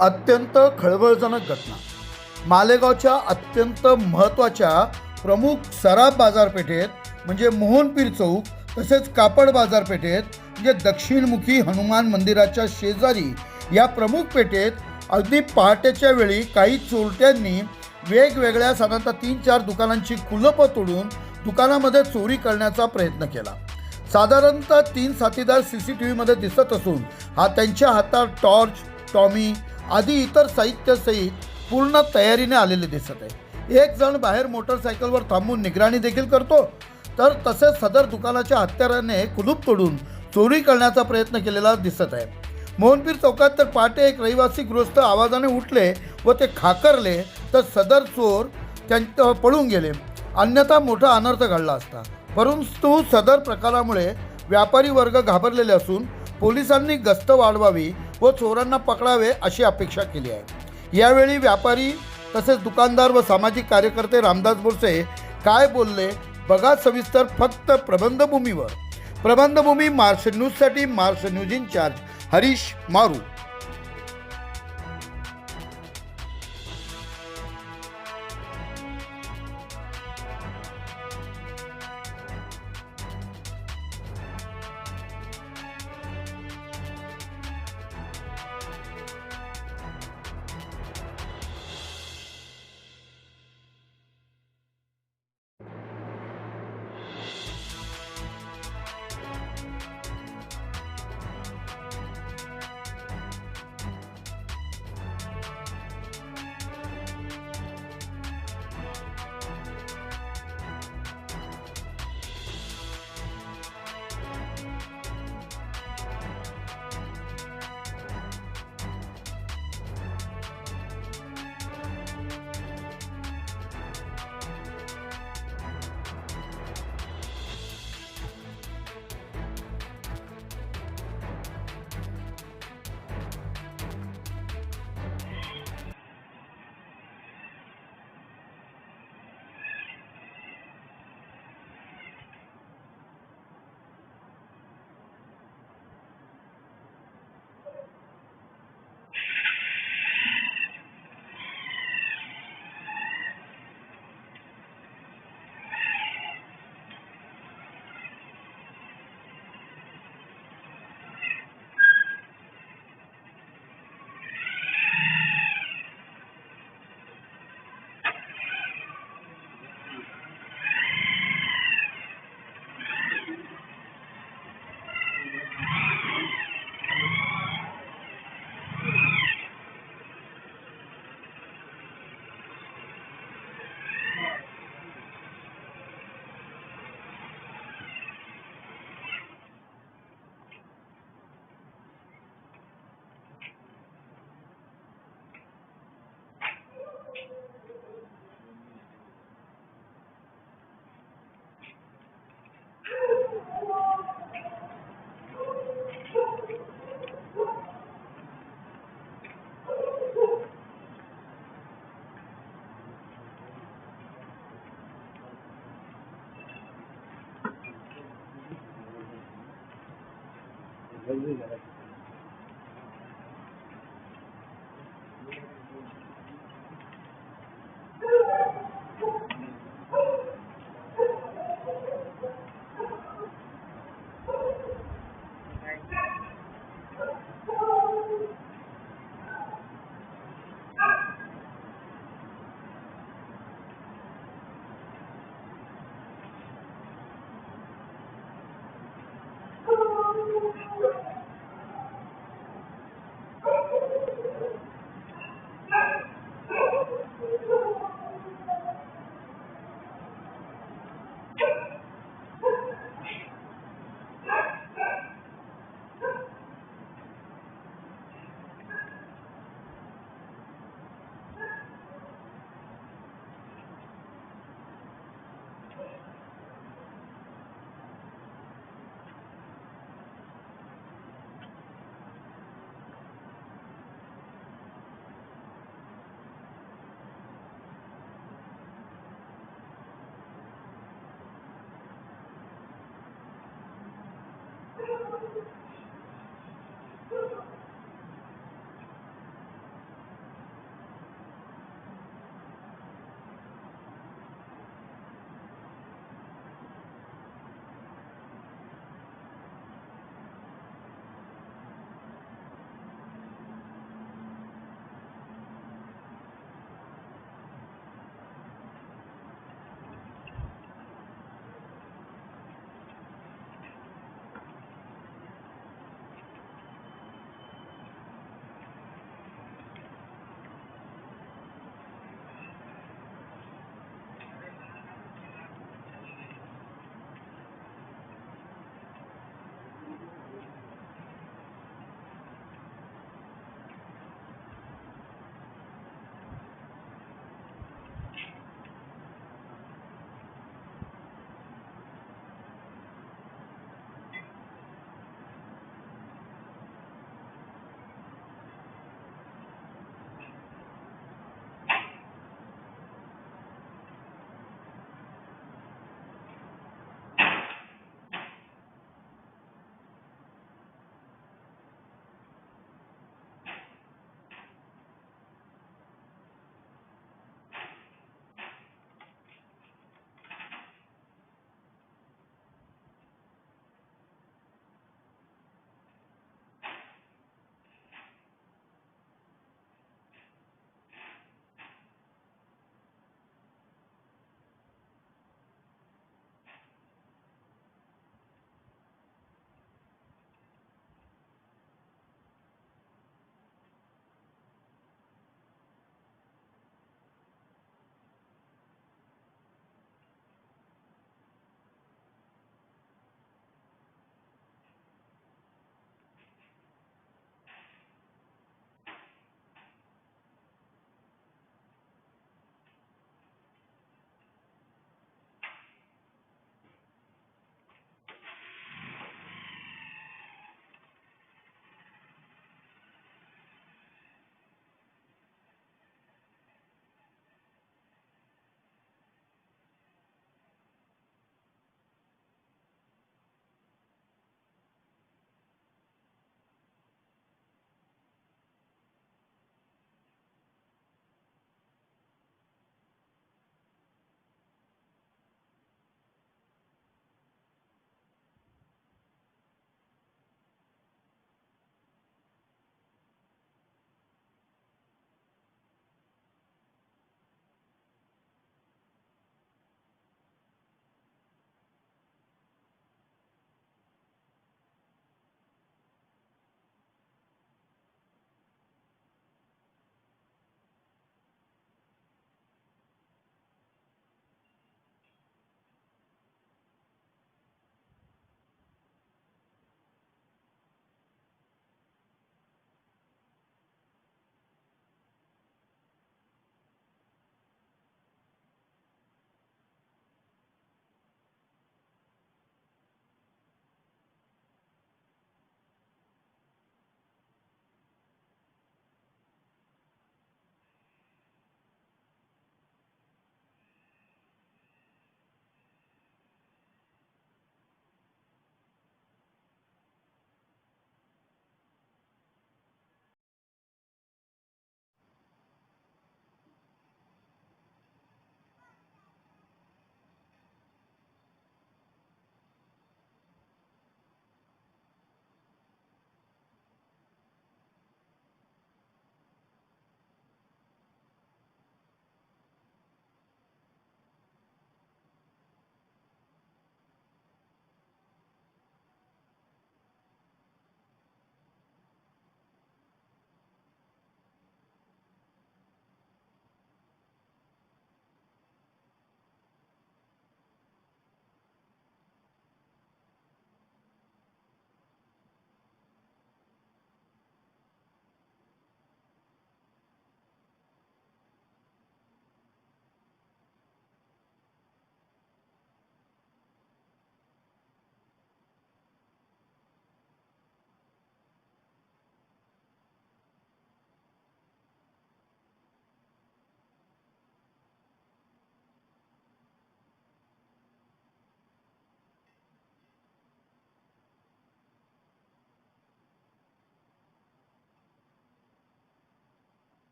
अत्यंत खळबळजनक घटना. मालेगावच्या अत्यंत महत्त्वाच्या प्रमुख सराफ बाजारपेठेत म्हणजे मोहनपीर चौक तसेच कापड बाजारपेठेत म्हणजे दक्षिणमुखी हनुमान मंदिराच्या शेजारी या प्रमुख पेठेत अगदी पहाटेच्या वेळी काही चोरट्यांनी वेगवेगळ्या साधारणतः 3-4 दुकानांची कुलपं तोडून दुकानामध्ये चोरी करण्याचा प्रयत्न केला. साधारणतः 3 साथीदार CCTVमध्ये दिसत असून त्यांच्या हातात टॉर्च, टॉमी आदी इतर साहित्यासहित पूर्ण तयारीने आलेले दिसत आहे. एक जण बाहेर मोटरसायकलवर थांबून निगराणी देखील करतो, तर तसेच सदर दुकानाच्या हत्याराने कुलूप तोडून चोरी करण्याचा प्रयत्न केलेला दिसत आहे. मोहनपीर चौकात तर पहाटे एक रहिवासी गृहस्थ आवाजाने उठले व ते खाकरले तर सदर चोर त्यांच्या पळून गेले, अन्यथा मोठा अनर्थ घडला असता. परंतु सदर प्रकारामुळे व्यापारी वर्ग घाबरलेले असून पोलिसांनी गस्त वाढवावी व चोरांना पकडावे अशी अपेक्षा केली आहे. यावेळी व्यापारी तसेच दुकानदार व सामाजिक कार्यकर्ते रामदास बोरसे काय बोलले बघा सविस्तर फक्त प्रबंधभूमीवर. प्रबंधभूमी महाराष्ट्र न्यूजसाठी महाराष्ट्र न्यूज इन्चार्ज हरीश मारू.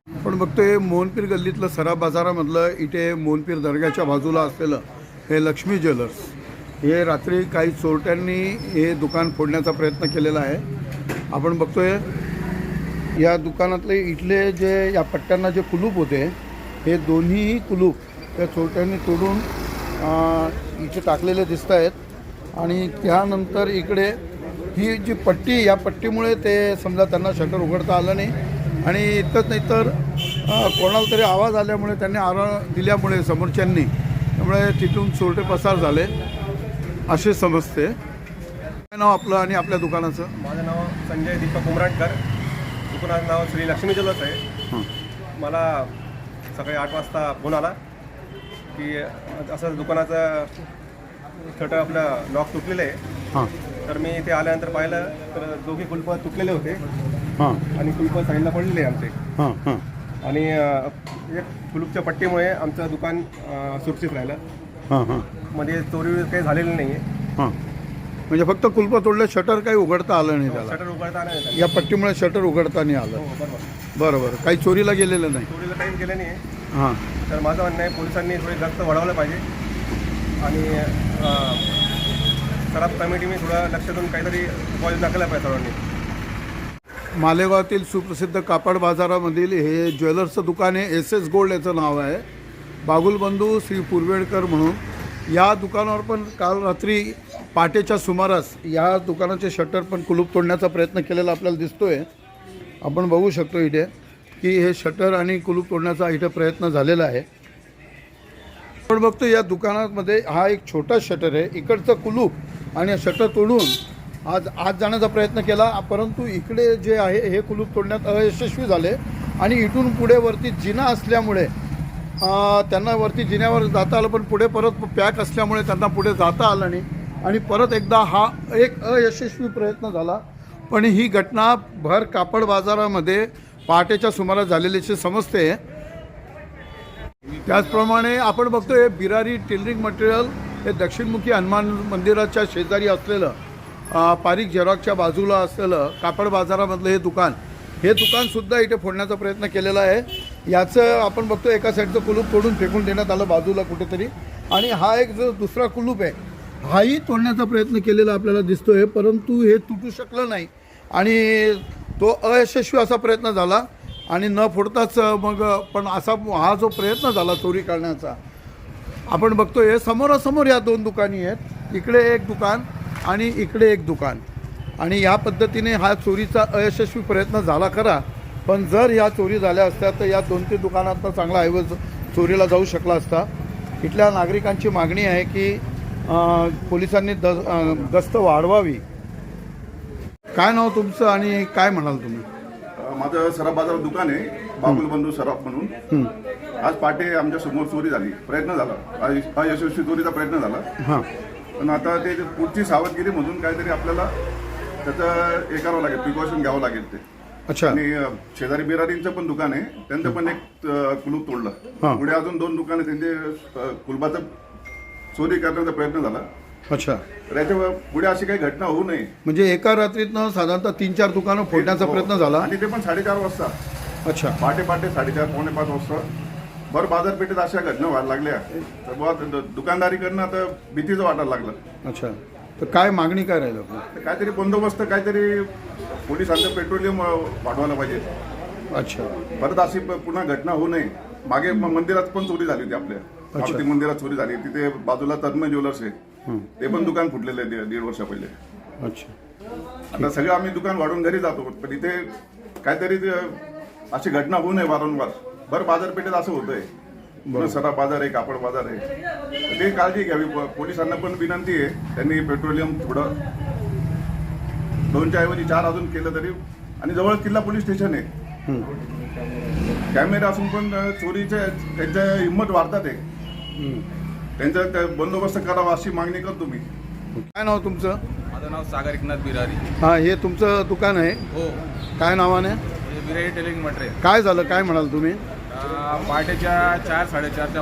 आपण बघतोय मोहनपीर गल्लीतलं सराफ बाजारामधलं इथे मोहनपीर दर्ग्याच्या बाजूला असलेलं हे लक्ष्मी ज्वेलर्स, हे रात्री काही चोरट्यांनी हे दुकान फोडण्याचा प्रयत्न केलेला आहे. आपण बघतोय या दुकानातले इथले जे या पट्ट्यांना जे कुलूप होते हे दोन्ही कुलूप त्या चोरट्यांनी तोडून इथे टाकलेले दिसत आहेत. आणि त्यानंतर इकडे ही जी पट्टी, या पट्टीमुळे ते समजा त्यांना शटर उघडता आलं नाही आणि इतकंच नाही तर कोणाला तरी आवाज आल्यामुळे त्यांनी आरळ दिल्यामुळे समोरच्यांनी, त्यामुळे तिथून चोरटे पसार झाले असे समजते. काय नाव आपलं आणि आपल्या दुकानाचं? माझं नाव संजय दीपक उमराटकर. दुकानाचं नाव श्री लक्ष्मी ज्वेलर्स आहे. मला सकाळी 8 वाजता फोन आला की असं दुकानाचं छोटं आपलं लॉक तुटलेलं आहे. तर मी इथे आल्यानंतर पाहिलं तर दोघी कुलप तुटलेले होते आणि कुलप साईडला पडलेले आमचे. आणि एक कुलूपच्या पट्टीमुळे आमचं दुकान सुरक्षित राहिलं. मध्ये चोरी काही झालेली नाही आहे. म्हणजे फक्त कुलप तोडलं, शटर काही उघडता आलं नाही त्याला? शटर उघडता आलं नाही. या पट्टीमुळे शटर उघडता नाही आलं. बरोबर. काही चोरीला गेलेलं नाही? चोरीला काहीच गेलं नाही. तर माझं म्हणणं आहे पोलिसांनी थोडी गस्त वाढवलं पाहिजे आणि सराफ कमिटीने थोडं लक्ष देऊन काहीतरी उपाययोजना केल्या पाहिजे सर्वांनी. मालेगावातील सुप्रसिद्ध कापड बाजारामधील हे ज्वेलर्सचं दुकान आहे. SS गोल्ड याचं नाव आहे. बागुलबंधू श्री पूर्वेडकर म्हणून. या दुकानावर पण काल रात्री पहाटेच्या सुमारास या दुकानाचे शटर पण कुलूप तोडण्याचा प्रयत्न केलेला आपल्याला दिसतोय. आपण बघू शकतो इथे की हे शटर आणि कुलूप तोडण्याचा इथे प्रयत्न झालेला आहे. आपण बघतो या दुकानामध्ये हा एक छोटा शटर आहे. इकडचं कुलूप आणि शटर तोडून आज जाण्याचा प्रयत्न केला, परंतु इकडे जे आहे हे कुलूप तोडण्यात अयशस्वी झाले. आणि इथून पुढे वरती जिना असल्यामुळे त्यांना वरती जिन्यावर जाता आलं, पण पुढे परत पॅक असल्यामुळे त्यांना पुढे जाता आलं नाही. आणि परत एकदा हा एक अयशस्वी प्रयत्न झाला. पण ही घटना भर कापड बाजारामध्ये पहाटेच्या सुमारास झालेल्याची समजते. त्याचप्रमाणे आपण बघतो हे बिरारी टेलरिंग मटेरियल हे दक्षिणमुखी हनुमान मंदिराच्या शेजारी असलेलं पारिक झेरॉक्सच्या बाजूला असलेलं कापड बाजारामधलं हे दुकानसुद्धा इथे फोडण्याचा प्रयत्न केलेला आहे. याचं आपण बघतो एका साईडचं कुलूप तोडून फेकून देण्यात आलं बाजूला कुठेतरी. आणि हा एक जो दुसरा कुलूप आहे हाही तोडण्याचा प्रयत्न केलेला आपल्याला दिसतोय, परंतु हे तुटू शकलं नाही आणि तो अयशस्वी असा प्रयत्न झाला. आणि न फोडताच मग पण असा हा जो प्रयत्न झाला चोरी करण्याचा, आपण बघतोय समोरासमोर या दोन दुकानी आहेत. इकडे एक दुकान आणि इकडे एक दुकान. आणि या पद्धतीने हा चोरीचा अयशस्वी प्रयत्न झाला खरा, पण जर या चोरी झाल्या असत्या तर या 2-3 दुकानातनं चांगला ऐवज चोरीला जाऊ शकला असता. इथल्या नागरिकांची मागणी आहे की पोलिसांनी गस्त वाढवावी. काय नाव तुमचं आणि काय म्हणाल तुम्ही? माझं सराफ बाजार दुकान आहे, बागुलबंधू सराफ म्हणून. आज पहाटे आमच्या समोर चोरी झाली, प्रयत्न झाला, अयशस्वी चोरीचा प्रयत्न झाला. पण आता ते पुढची सावधगिरी म्हणून काहीतरी आपल्याला त्याचं हे करावं लागेल, प्रिकॉशन घ्यावं लागेल ते. अच्छा. आणि शेजारी बिरारींचं पण दुकान आहे, त्यांचं पण एक कुलूप तोडलं. पुढे अजून 2 दुकान आहे, त्यांचे कुलबाचा चोरी करण्याचा प्रयत्न झाला. अच्छा. तर याच्या पुढे अशी काही घटना होऊ नये म्हणजे एका रात्रीतनं साधारणतः 3-4 दुकानं फोडण्याचा प्रयत्न झाला. आणि ते पण 4:30 वाजता. अच्छा. पहाटे 4:30 पावणे 5 वाजता भर बाजारपेठेत अशा घटना व्हायला लागल्या. तर बुवा दुकानदारी करणं आता भीतीचं वाटायला लागलं. अच्छा. तर काय मागणी काय राहील आपलं? काहीतरी बंदोबस्त, काहीतरी पोलिसांचं पेट्रोलियम वाढवायला पाहिजे. अच्छा. परत अशी पुन्हा घटना होऊ नये. मागे मंदिरात पण चोरी झाली होती, आपल्या मारुती मंदिरात चोरी झाली. तिथे बाजूला तन्मय ज्वेलर्स आहे, ते पण दुकान फुटलेलं आहे 1.5 वर्ष पहिले. अच्छा. आता सगळं आम्ही दुकान वाढून घरी जातो, पण इथे काहीतरी अशी घटना होऊ नये वारंवार. भर बाजारपेठेत असं होतंय. सराफ बाजार आहे, कापड बाजार आहे, ते काळजी घ्यावी. पोलिसांना पण विनंती आहे, त्यांनी पेट्रोलियम थोडं 2च्या ऐवजी 4 अजून केलं तरी. आणि जवळ किल्ला पोलीस स्टेशन आहे, कॅमेरा असून पण चोरीच्या त्यांच्या हिंमत वाढतात आहे. त्यांचा बंदोबस्त करावा अशी मागणी करतो मी. काय नाव तुमचं? माझं नाव सागर एकनाथ बिरारी. हां, हे तुमचं दुकान आहे? हो. काय नावाने? हे बिरारी टेलिंग मटेरियल. काय झालं, काय म्हणाल तुम्ही? पहाटेच्या 4-4:30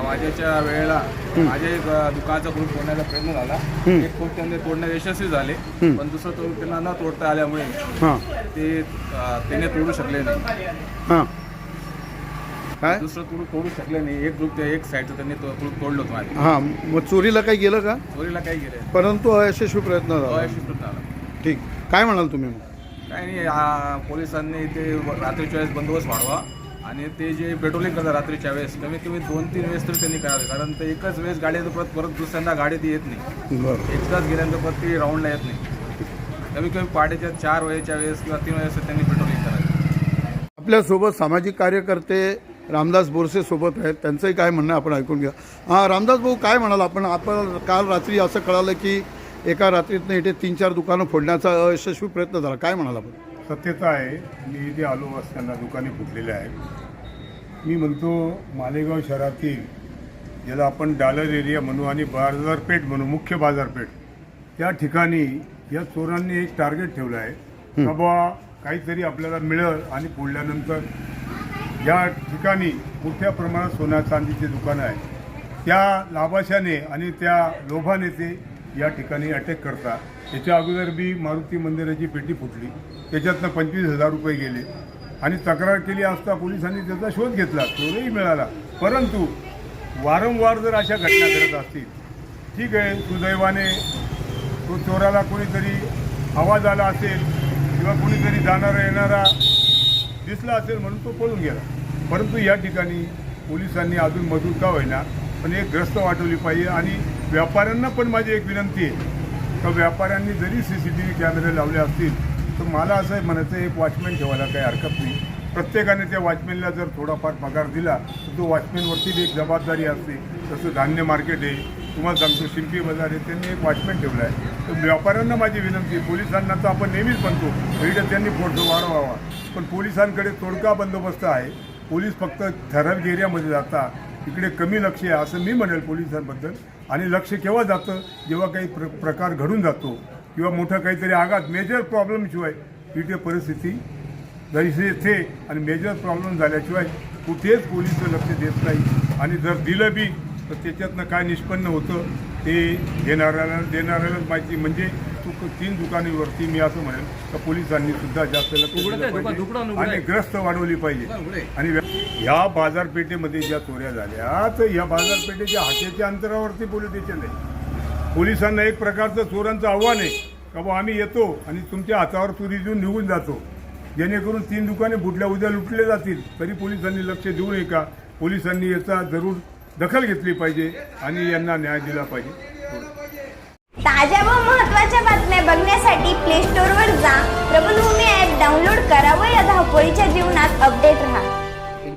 वाजेच्या वेळेला माझ्या एक दुकानाचा कुलूप तोडण्याचा प्रयत्न झाला. एक कुलूप त्यांनी तोडण्यात यशस्वी झाले, पण दुसरं कुलूप त्यांना न तोडता आल्यामुळे ते त्याने तोडू शकले नाही. हां. काय? दुसरं कुलूप तोडू शकले नाही. एक साईडचं त्यांनी कुलूप तोडलं होतं माझे. हां, मग चोरीला काही गेलं का? चोरीला काही गेले परंतु अयशस्वी प्रयत्न झाला. अयशस्वी झाला. ठीक, काय म्हणाल तुम्ही मग? काही नाही, पोलिसांनी ते रात्रीच्या वेळेस बंदोबस्त वाढवा आणि ते जे पेट्रोलिंग करतात रात्रीच्या वेळेस कमीत कमी 2-3 वेळेस तरी त्यांनी करावे. कारण ते एकच वेळेस गाडी येतो, परत दुसऱ्यांदा गाडी ती येत नाही. बरं, एकदाच गेल्यानंतर परत ती राऊंडला येत नाही. कमीत कमी पहाटेच्या 4 वेळेच्या वेळेस किंवा 3 वेळेस त्यांनी पेट्रोलिंग करावी. आपल्यासोबत सामाजिक कार्यकर्ते रामदास बोरसे सोबत आहेत, त्यांचंही काय म्हणणं आपण ऐकून घ्या. हां, रामदास भाऊ, काय म्हणाल आपण काल रात्री असं कळालं की एका रात्रीतनं इथे 3-4 दुकानं फोडण्याचा अयशस्वी प्रयत्न झाला, काय म्हणाल आपण? सत्यता आहे. मी इथे आलो असताना दुकाने फुटलेले आहेत. मी म्हणतो मालेगाव शहरातील ज्याला आपण डॉलर एरिया म्हणू आणि बाजारपेठ म्हणू, मुख्य बाजारपेठ, त्या ठिकाणी या चोरांनी एक टार्गेट ठेवलं आहे का बाबा काहीतरी आपल्याला मिळेल आणि फोडल्यानंतर या ठिकाणी मोठ्या प्रमाणात सोना चांदीचे दुकानं आहे, त्या लाभाशाने आणि त्या लोभाने ते या ठिकाणी अटॅक करतात. याच्या अगोदर बी मारुती मंदिराची पेटी फुटली, त्याच्यातनं 25,000 रुपये गेले आणि तक्रार केली असता पोलिसांनी त्याचा शोध घेतला, चोरही मिळाला. परंतु वारंवार जर अशा घटना घडत असतील, ठीक आहे, सुदैवाने तो चोराला कोणीतरी आवाज आला असेल किंवा कोणीतरी जाणारा येणारा दिसला असेल म्हणून तो पळून गेला. परंतु या ठिकाणी पोलिसांनी अजून मजूर का होईना पण एक ग्रस्त वाटवली पाहिजे. आणि व्यापाऱ्यांना पण माझी एक विनंती आहे का व्यापाऱ्यांनी जरी CCTV कॅमेरे लावले असतील तर मला असं म्हणायचं एक वॉचमॅन ठेवायला काही हरकत नाही. प्रत्येकाने त्या वॉचमॅनला जर थोडाफार पगार दिला तर तो वॉचमॅनवरती एक जबाबदारी असते. तसं धान्य मार्केट आहे, तुम्हाला सांगतो शिंपी बाजार आहे, त्यांनी एक वॉचमॅन ठेवला आहे. तर व्यापाऱ्यांना माझी विनंती, पोलिसांना तर आपण नेहमीच म्हणतो इकडे त्यांनी फोर्स वाढवावा, पण पोलिसांकडे तोडका बंदोबस्त आहे. पोलीस फक्त ठराविक एरियामध्ये जाता, इकडे कमी लक्ष आहे असं मी म्हणेल पोलिसांबद्दल. आणि लक्ष केव्हा जातं जेव्हा काही प्रकार घडून जातो किंवा मोठं काहीतरी आघात मेजर प्रॉब्लेमशिवाय इथे परिस्थिती जैसे येते आणि मेजर प्रॉब्लेम झाल्याशिवाय कुठेच पोलिस लक्ष देत नाही. आणि जर दिलं बी तर त्याच्यातनं काय निष्पन्न होतं ते देणाऱ्यालाच माहिती. म्हणजे 3 दुकानांवरती मी असं म्हणेन का पोलिसांनी सुद्धा जास्त लक्ष दिलं पाहिजे आणि ग्रस्त वाढवली पाहिजे. आणि ह्या बाजारपेठेमध्ये ज्या चोऱ्या झाल्या तर या बाजारपेठेच्या हाकेच्या अंतरावरती पोलीस स्टेशन आहे. पोलिसांना एक प्रकारचं चोरांचं आव्हान आहे का बा आम्ही येतो आणि तुमच्या हातावर चोरी देऊन निघून जातो, जेणेकरून 3 दुकाने बुडल्या उद्या लुटले जातील. तरी पोलिसांनी लक्ष देऊ नये का? पोलिसांनी याचा जरूर दखल घेतली पाहिजे आणि यांना न्याय दिला पाहिजे. ताज्या व महत्त्वाच्या बातम्या बघण्यासाठी प्ले स्टोअरवर जा, प्रबलभूमी ॲप डाउनलोड करा व या धावपळीच्या जीवनात अपडेट राहा.